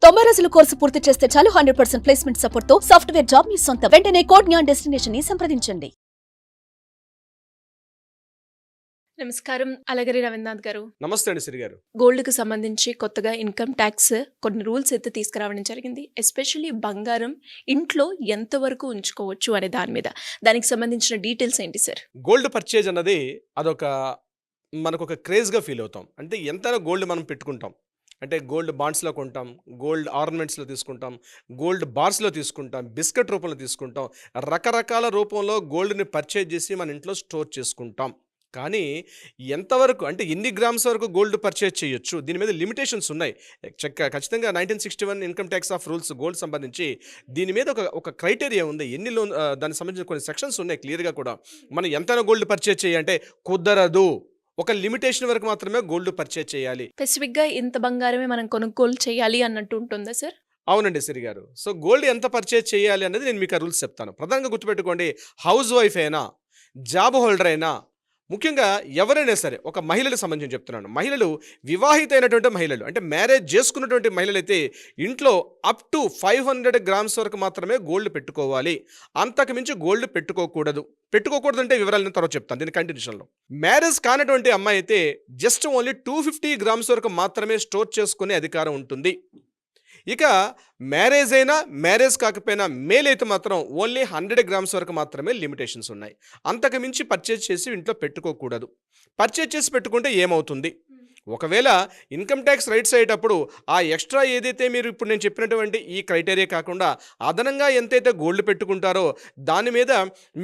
90 రోజుల కోర్సు పూర్తి చేస్తే చాలు 100% ప్లేస్మెంట్ సపోర్ట్ తో సాఫ్ట్వేర్ జాబ్ మీ సొంతం. వెంటనే కోడ్ జ్ఞాన్ డెస్టినేషన్ ని సంప్రదించండి. నమస్కారం అలగరి రవీంద్రనాథ్ గారు. నమస్తే అండి శ్రీ గారు. గోల్డ్కి సంబంధించి కొత్తగా ఇన్కమ్ ట్యాక్స్ కొన్ని రూల్స్ అయితే తీసుకురావడం జరిగింది. ఎస్పెషల్లీ బంగారం ఇంట్లో ఎంతవరకు ఉంచుకోవచ్చు అనే దాని మీద, దానికి సంబంధించిన డీటెయిల్స్ ఏంటి సార్? గోల్డ్ పర్చేజ్ అన్నది అదొక మనకు ఒక క్రేజ్గా ఫీల్ అవుతాం. అంటే ఎంతైనా గోల్డ్ మనం పెట్టుకుంటాం. అంటే గోల్డ్ బాండ్స్లో కొంటాం, గోల్డ్ ఆర్నమెంట్స్లో తీసుకుంటాం, గోల్డ్ బార్స్లో తీసుకుంటాం, బిస్కెట్ రూపంలో తీసుకుంటాం, రకరకాల రూపంలో గోల్డ్ని పర్చేజ్ చేసి మన ఇంట్లో స్టోర్ చేసుకుంటాం. కానీ ఎంతవరకు అంటే ఎన్ని గ్రామ్స్ వరకు గోల్డ్ పర్చేజ్ చేయొచ్చు, దీని మీద లిమిటేషన్స్ ఉన్నాయి. ఖచ్చితంగా 1961 income tax of rules gold సంబంధించి దీని మీద ఒక క్రైటీరియా ఉంది. ఎన్ని లోన్ దానికి సంబంధించిన కొన్ని సెక్షన్స్ ఉన్నాయి క్లియర్గా కూడా. మనం ఎంతైనా గోల్డ్ పర్చేజ్ చేయాలంటే కుదరదు, ఒక లిమిటేషన్ వరకు మాత్రమే గోల్డ్ పర్చేజ్ చేయాలి. స్పెసిఫిక్గా ఇంత బంగారమే మనం కొనుగోలు చేయాలి అన్నట్టు ఉంటుందా సార్? అవునండి సిరి గారు. సో గోల్డ్ ఎంత పర్చేజ్ చేయాలి అనేది నేను మీకు ఆ రూల్స్ చెప్తాను. ప్రధానంగా గుర్తుపెట్టుకోండి, హౌస్ వైఫ్ అయినా, జాబ్ హోల్డర్ అయినా, ముఖ్యంగా ఎవరైనా సరే, ఒక మహిళలకు సంబంధించి చెప్తున్నాను. మహిళలు వివాహిత అయినటువంటి మహిళలు, అంటే మ్యారేజ్ చేసుకున్నటువంటి మహిళలు అయితే ఇంట్లో అప్ టు 500 గ్రామ్స్ వరకు మాత్రమే గోల్డ్ పెట్టుకోవాలి. అంతకు మించి గోల్డ్ పెట్టుకోకూడదు. అంటే వివరాలు నేను తర్వాత చెప్తాను దీని కంటిన్యూషన్లో. మ్యారేజ్ కానటువంటి అమ్మాయి అయితే జస్ట్ ఓన్లీ 250 గ్రామ్స్ వరకు మాత్రమే స్టోర్ చేసుకునే అధికారం ఉంటుంది. ఇక మ్యారేజ్ అయినా మ్యారేజ్ కాకపోయినా మేల్ అయితే మాత్రం ఓన్లీ 100 గ్రామ్స్ వరకు మాత్రమే లిమిటేషన్స్ ఉన్నాయి. అంతకు మించి పర్చేజ్ చేసి ఇంట్లో పెట్టుకోకూడదు. పర్చేజ్ చేసి పెట్టుకుంటే ఏమవుతుంది, ఒకవేళ ఇన్కమ్ ట్యాక్స్ రైట్స్ అయ్యేటప్పుడు ఆ ఎక్స్ట్రా ఏదైతే మీరు ఇప్పుడు నేను చెప్పినటువంటి ఈ క్రైటీరియా కాకుండా అదనంగా ఎంతైతే గోల్డ్ పెట్టుకుంటారో దాని మీద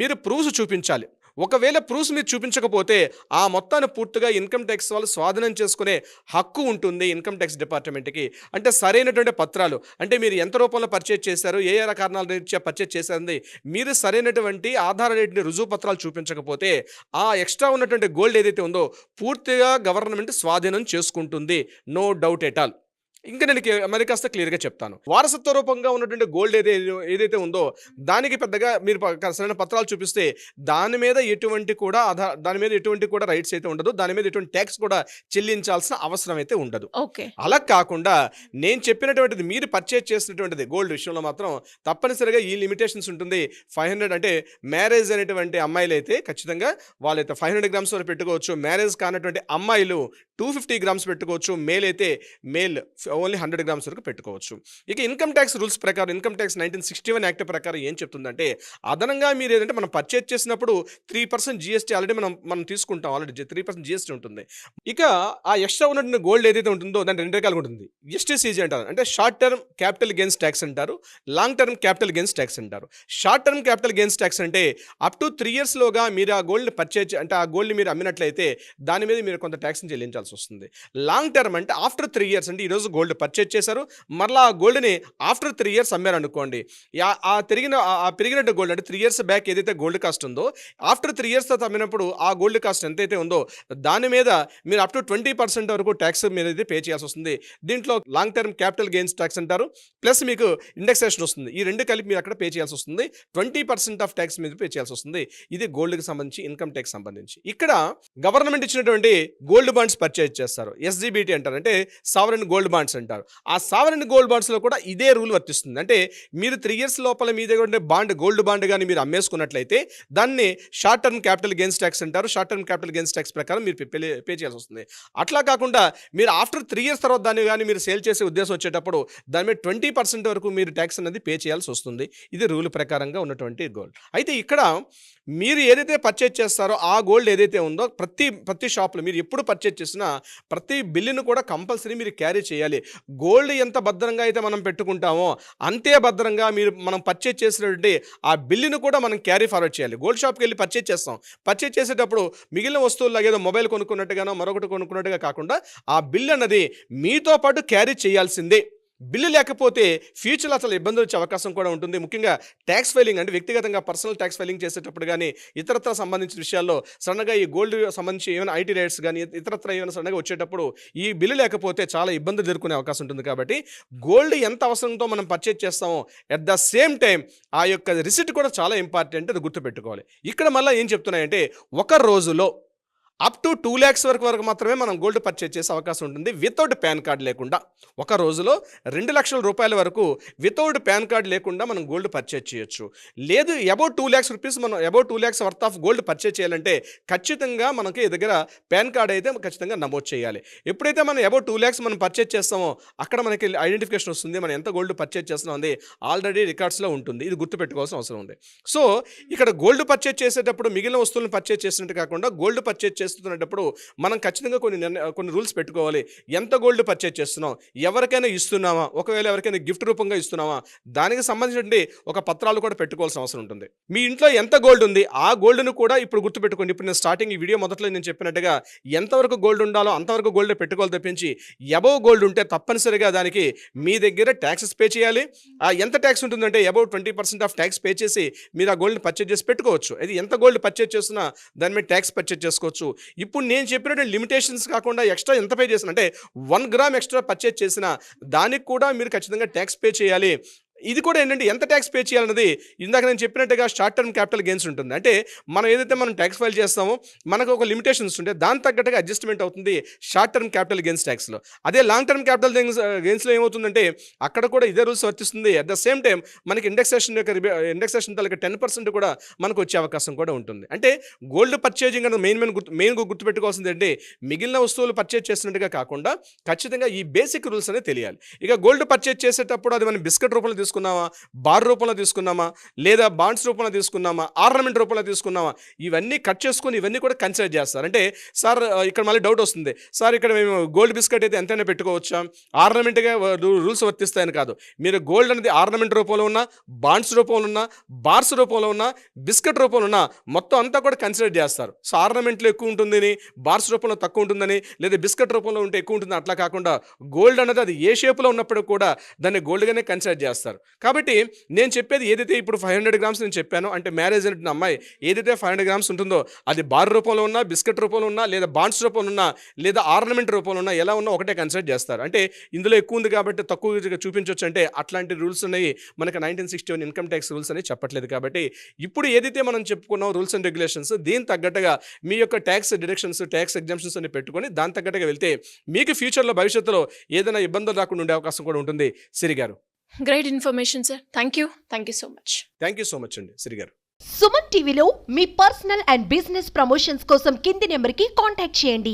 మీరు ప్రూఫ్స్ చూపించాలి. ఒకవేళ ప్రూఫ్స్ మీరు చూపించకపోతే ఆ మొత్తాన్ని పూర్తిగా ఇన్కమ్ ట్యాక్స్ వాళ్ళు స్వాధీనం చేసుకునే హక్కు ఉంటుంది ఇన్కమ్ ట్యాక్స్ డిపార్ట్మెంట్కి. అంటే సరైనటువంటి పత్రాలు, అంటే మీరు ఎంత రూపంలో పర్చేజ్ చేశారు, ఏ ఏ కారణాల రీత్యా పర్చేజ్ చేశారని మీరు సరైనటువంటి ఆధారాన్ని రుజువు పత్రాలు చూపించకపోతే ఆ ఎక్స్ట్రా ఉన్నటువంటి గోల్డ్ ఏదైతే ఉందో పూర్తిగా గవర్నమెంట్ స్వాధీనం చేసుకుంటుంది. No doubt at all. ఇంకా నేను మరి కాస్త క్లియర్గా చెప్తాను. వారసత్వ రూపంగా ఉన్నటువంటి గోల్డ్ ఏదైతే ఉందో దానికి పెద్దగా మీరు సరైన పత్రాలు చూపిస్తే దాని మీద ఎటువంటి కూడా రైట్స్ అయితే ఉండదు. దాని మీద ఎటువంటి ట్యాక్స్ కూడా చెల్లించాల్సిన అవసరం అయితే ఉండదు. అలా కాకుండా నేను చెప్పినటువంటిది మీరు పర్చేజ్ చేసినటువంటిది గోల్డ్ విషయంలో మాత్రం తప్పనిసరిగా ఈ లిమిటేషన్స్ ఉంటుంది. 500 అంటే మ్యారేజ్ అనేటువంటి అమ్మాయిలు అయితే ఖచ్చితంగా వాళ్ళైతే 500 గ్రామ్స్ వరకు పెట్టుకోవచ్చు. మ్యారేజ్ కానటువంటి అమ్మాయిలు 250 గ్రామ్స్ పెట్టుకోవచ్చు. మేల్ అయితే మేల్ ఓన్లీ 100 గ్రామ్స్ వరకు పెట్టుకోవచ్చు. ఇక ఇన్కమ్ ట్యాక్స్ రూల్స్ ప్రకారం, ఇన్కమ్ ట్యాక్స్ 1961 యాక్ట్ ప్రకారం ఏం చెప్తుందంటే, అదనంగా మీరు ఏదంటే మనం పర్చేజ్ చేసినప్పుడు 3% జిఎస్టీ ఆల్రెడీ మనం తీసుకుంటాం. ఆల్రెడీ 3% జిఎస్టీ ఉంటుంది. ఇక ఆ ఎక్స్ట్రా ఉన్నటువంటి గోల్డ్ ఏదైతే ఉంటుందో దాని 2 రకాలుగా ఉంటుంది. ఎస్టీసీజీ అంటారు, అంటే short term capital gains tax అంటారు, long term capital gains tax అంటారు. Short term capital gains tax అంటే అప్ టు 3 years లోగా మీరు ఆ గోల్డ్ పర్చేజ్, అంటే ఆ గోల్డ్ మీరు అమ్మినట్లయితే దాని మీద మీరు కొంత ట్యాక్స్ని చెల్లించాల్సి వస్తుంది. లాంగ్ టర్మ్ అంటే ఆఫ్టర్ 3 years, అంటే ఈరోజు గోల్డ్ పర్చేజ్ చేశారు, మరలా ఆ గోల్డ్ని ఆఫ్టర్ 3 years అమ్మారు అనుకోండి. ఆ పెరిగినట్టు గోల్డ్, అంటే 3 years బ్యాక్ ఏదైతే గోల్డ్ కాస్ట్ ఉందో ఆఫ్టర్ 3 years తర్వాత అమ్మినప్పుడు ఆ గోల్డ్ కాస్ట్ ఎంతైతే ఉందో దాని మీద మీరు అప్ టు 20% వరకు ట్యాక్స్ మీద అయితే పే చేయాల్సి వస్తుంది. దీంట్లో long term capital gains tax అంటారు, ప్లస్ మీకు ఇండెక్సేషన్ వస్తుంది. ఈ రెండు కలిపి మీరు అక్కడ పే చేయాల్సి వస్తుంది. 20% ఆఫ్ ట్యాక్స్ మీద పే చేయాల్సి వస్తుంది. ఇది గోల్డ్కి సంబంధించి, ఇన్కమ్ ట్యాక్స్ సంబంధించి. ఇక్కడ గవర్నమెంట్ ఇచ్చినటువంటి గోల్డ్ బాండ్స్ పర్చేజ్ చేస్తారు, ఎస్జీబీటీ అంటారు, అంటే సావరెన్ గోల్డ్ బాండ్స్ అంటారు. ఆ సావరెన్ గోల్డ్ బాండ్స్లో కూడా ఇదే రూల్ వర్తిస్తుంది. అంటే మీరు 3 years లోపల మీ దగ్గర ఉండే బాండ్, గోల్డ్ బాండ్ కానీ మీరు అమ్మేసుకున్నట్లయితే దాన్ని short term capital gains tax అంటారు. Short term capital gains tax ప్రకారం మీరు పే చేయాల్సి వస్తుంది. అట్లా కాకుండా మీరు ఆఫ్టర్ 3 years తర్వాత దాన్ని కానీ మీరు సేల్ చేసే ఉద్దేశం వచ్చేటప్పుడు దాని మీద 20% వరకు మీరు ట్యాక్స్ అనేది పే చేయాల్సి వస్తుంది. ఇది రూల్ ప్రకారంగా ఉన్నటువంటి గోల్డ్. అయితే ఇక్కడ మీరు ఏదైతే పర్చేజ్ చేస్తారో ఆ గోల్డ్ ఏదైతే ఉందో ప్రతి షాప్లో మీరు ఎప్పుడు పర్చేజ్ చేసినా ప్రతి బిల్లును కూడా కంపల్సరీ మీరు క్యారీ చేయాలి. గోల్డ్ ఎంత భద్రంగా అయితే మనం పెట్టుకుంటామో అంతే భద్రంగా మనం పర్చేజ్ చేసినటువంటి ఆ బిల్లును కూడా మనం క్యారీ ఫార్వర్డ్ చేయాలి. గోల్డ్ షాప్కి వెళ్ళి పర్చేజ్ చేస్తాం, పర్చేజ్ చేసేటప్పుడు మిగిలిన వస్తువులు ఏదో మొబైల్ కొనుక్కున్నట్టుగానో మరొకటి కొనుక్కున్నట్టుగా కాకుండా ఆ బిల్ అన్నది మీతో పాటు క్యారీ చేయాల్సిందే. బిల్లు లేకపోతే ఫ్యూచర్లో అసలు ఇబ్బందులు వచ్చే అవకాశం కూడా ఉంటుంది. ముఖ్యంగా ట్యాక్స్ ఫైలింగ్, అంటే వ్యక్తిగతంగా పర్సనల్ ట్యాక్స్ ఫైలింగ్ చేసేటప్పుడు కానీ ఇతరత్ర సంబంధించిన విషయాల్లో సడన్గా ఈ గోల్డ్ సంబంధించి ఏమైనా ఐటీ రైట్స్ కానీ ఇతరత్ర ఏమైనా సడన్గా వచ్చేటప్పుడు ఈ బిల్లు లేకపోతే చాలా ఇబ్బందులు ఎదుర్కొనే అవకాశం ఉంటుంది. కాబట్టి గోల్డ్ ఎంత అవసరంతో మనం పర్చేజ్ చేస్తామో అట్ ద సేమ్ టైం ఆ యొక్క రిసిట్ కూడా చాలా ఇంపార్టెంట్, అది గుర్తుపెట్టుకోవాలి. ఇక్కడ మళ్ళీ ఏం చెప్తున్నాయంటే, ఒక రోజులో అప్ టు 2 lakhs వరకు మాత్రమే మనం గోల్డ్ పర్చేజ్ చేసే అవకాశం ఉంటుంది వితౌట్ పాన్ కార్డ్ లేకుండా. ఒక రోజులో 2 లక్షల రూపాయల వరకు వితౌట్ పాన్ కార్డ్ లేకుండా మనం గోల్డ్ పర్చేజ్ చేయొచ్చు. లేదు అబౌట్ 2 lakhs రూపీస్ మనం about 2 lakhs worth of gold purchase చేయాలంటే ఖచ్చితంగా మనకి దగ్గర పాన్ కార్డ్ అయితే ఖచ్చితంగా నమోదు చేయాలి. ఎప్పుడైతే మనం అబౌట్ 2 lakhs మనం పర్చేజ్ చేస్తామో అక్కడ మనకి ఐడెంటిఫికేషన్ వస్తుంది, మనం ఎంత గోల్డ్ పర్చేజ్ చేస్తున్నాం అది ఆల్రెడీ రికార్డ్స్లో ఉంటుంది. ఇది గుర్తుపెట్టుకోవాల్సిన అవసరం ఉంది. సో ఇక్కడ గోల్డ్ పర్చేజ్ చేసేటప్పుడు మిగిలిన వస్తువులను పర్చేజ్ చేసినట్టు కాకుండా గోల్డ్ పర్చేజ్ చేస్తున్నప్పుడు మనం ఖచ్చితంగా కొన్ని రూల్స్ పెట్టుకోవాలి. ఎంత గోల్డ్ పర్చేజ్ చేస్తున్నాం, ఎవరికైనా ఇస్తున్నామా, ఒకవేళ ఎవరికైనా గిఫ్ట్ రూపంగా ఇస్తున్నామా, దానికి సంబంధించిన ఒక పత్రాలు కూడా పెట్టుకోవాల్సిన అవసరం ఉంటుంది. మీ ఇంట్లో ఎంత గోల్డ్ ఉంది ఆ గోల్డ్ను కూడా ఇప్పుడు గుర్తుపెట్టుకోండి. ఇప్పుడు నేను స్టార్టింగ్ ఈ వీడియో మొదట్లో నేను చెప్పినట్టుగా ఎంతవరకు గోల్డ్ ఉండాలో అంతవరకు గోల్డ్ పెట్టుకోవాలి తప్పించి అబౌవ్ గోల్డ్ ఉంటే తప్పనిసరిగా దానికి మీ దగ్గర ట్యాక్సెస్ పే చేయాలి. ఎంత ట్యాక్స్ ఉంటుందంటే అబౌట్ 20% ఆఫ్ ట్యాక్స్ పే చేసి మీరు ఆ గోల్డ్ని పర్చేజ్ చేసి పెట్టుకోవచ్చు. అది ఎంత గోల్డ్ పర్చేజ్ చేస్తున్నా దాని మీద ట్యాక్స్ పర్చేజ్ చేసుకోవచ్చు. ఇప్పుడు నేను చెప్పినట్టు లిమిటేషన్స్ కాకుండా ఎక్స్ట్రా ఎంత పే చేసిన అంటే 1 గ్రామ్ ఎక్స్ట్రా పర్చేజ్ చేసినా దానికి కూడా మీరు ఖచ్చితంగా ట్యాక్స్ పే చేయాలి. ఇది కూడా ఏంటంటే ఎంత ట్యాక్స్ పే చేయాలన్నది ఇందాక నేను చెప్పినట్టుగా షార్ట్ టర్మ్ క్యాపిటల్ గెయిన్స్ ఉంటుంది. అంటే మనం ఏదైతే మనం ట్యాక్స్ ఫైల్ చేస్తామో మనకు ఒక లిమిటేషన్స్ ఉంటే దాని తగ్గట్టుగా అడ్జస్ట్మెంట్ అవుతుంది షార్ట్ టర్మ్ క్యాపిటల్ గెయిన్స్ ట్యాక్స్లో. అదే లాంగ్ టర్మ్ క్యాపిటల్ గెయిన్స్లో ఏమవుతుందంటే అక్కడ కూడా ఇదే రూల్స్ వర్తిస్తుంది. అట్ ద సేమ్ టైం మనకి ఇండెక్సేషన్ తలకి 10% కూడా మనకు వచ్చే అవకాశం కూడా ఉంటుంది. అంటే గోల్డ్ పర్చేజింగ్ అనేది మెయిన్ గుర్తుపెట్టుకోవాల్సింది అంటే మిగిలిన వస్తువులు పర్చేజ్ చేసినట్టుగా కాకుండా ఖచ్చితంగా ఈ బేసిక్ రూల్స్ అనేది తెలియాలి. ఇక గోల్డ్ పర్చేజ్ చేసేటప్పుడు అది మనం బిస్కెట్ రూపంలో తీసుకున్నామా, బార్ రూపంలో తీసుకున్నామా, లేదా బాండ్స్ రూపంలో తీసుకున్నామా, ఆర్నమెంట్ రూపంలో తీసుకున్నామా, ఇవన్నీ కట్ చేసుకుని ఇవన్నీ కూడా కన్సిడర్ చేస్తారు. అంటే సార్ ఇక్కడ మళ్ళీ డౌట్ వస్తుంది, సార్ ఇక్కడ మేము గోల్డ్ బిస్కెట్ అయితే ఎంతైనా పెట్టుకోవచ్చా, ఆర్నమెంట్గా రూల్స్ వర్తిస్తాయని కాదు. మీరు గోల్డ్ అనేది ఆర్నమెంట్ రూపంలో ఉన్నా, బాండ్స్ రూపంలో ఉన్నా, బార్స్ రూపంలో ఉన్నా, బిస్కెట్ రూపంలో ఉన్నా మొత్తం అంతా కూడా కన్సిడర్ చేస్తారు. సో ఆర్నమెంట్లో ఎక్కువ ఉంటుందని, బార్స్ రూపంలో తక్కువ ఉంటుందని, లేదా బిస్కెట్ రూపంలో ఉంటే ఎక్కువ ఉంటుంది అట్లా కాకుండా గోల్డ్ అనేది అది ఏ షేప్లో ఉన్నప్పుడు కూడా దాన్ని గోల్డ్గానే కన్సిడర్ చేస్తారు. కాబట్టి నేను చెప్పేది ఏదైతే ఇప్పుడు 500 grams నేను చెప్పానో అంటే మ్యారేజ్ అయిన అమ్మాయి ఏదైతే 500 grams ఉంటుందో అది బార్ రూపంలో ఉన్నా, బిస్కెట్ రూపంలో ఉన్నా, లేదా బాండ్స్ రూపంలో ఉన్నా, లేదా ఆర్నమెంట్ రూపంలో ఉన్నా, ఎలా ఉన్నా ఒకటే కన్సిడర్ చేస్తారు. అంటే ఇందులో ఎక్కువ ఉంది కాబట్టి తక్కువ చూపించవచ్చు అంటే అట్లాంటి రూల్స్ ఉన్నాయి మనకి 1961 ఇన్కమ్ ట్యాక్స్ రూల్స్ అని చెప్పట్లేదు. కాబట్టి ఇప్పుడు ఏదైతే మనం చెప్పుకున్నాం రూల్స్ అండ్ రెగ్యులేషన్స్ దీని తగ్గట్టుగా మీ యొక్క ట్యాక్స్ డిడక్షన్స్, ట్యాక్స్ ఎగ్జామ్షన్స్ అని పెట్టుకొని దాని తగ్గట్టుగా వెళ్తే మీకు ఫ్యూచర్లో భవిష్యత్తులో ఏదైనా ఇబ్బందులు రాకుండా ఉండే అవకాశం కూడా ఉంటుంది. సిరి గారు, great information sir. Thank you so much. Thank you so much అండి సిరి గారు. సుమన్ టీవీలో మీ పర్సనల్ అండ్ బిజినెస్ ప్రమోషన్స్ కోసం కింది నెంబర్కి కాంటాక్ట్ చేయండి.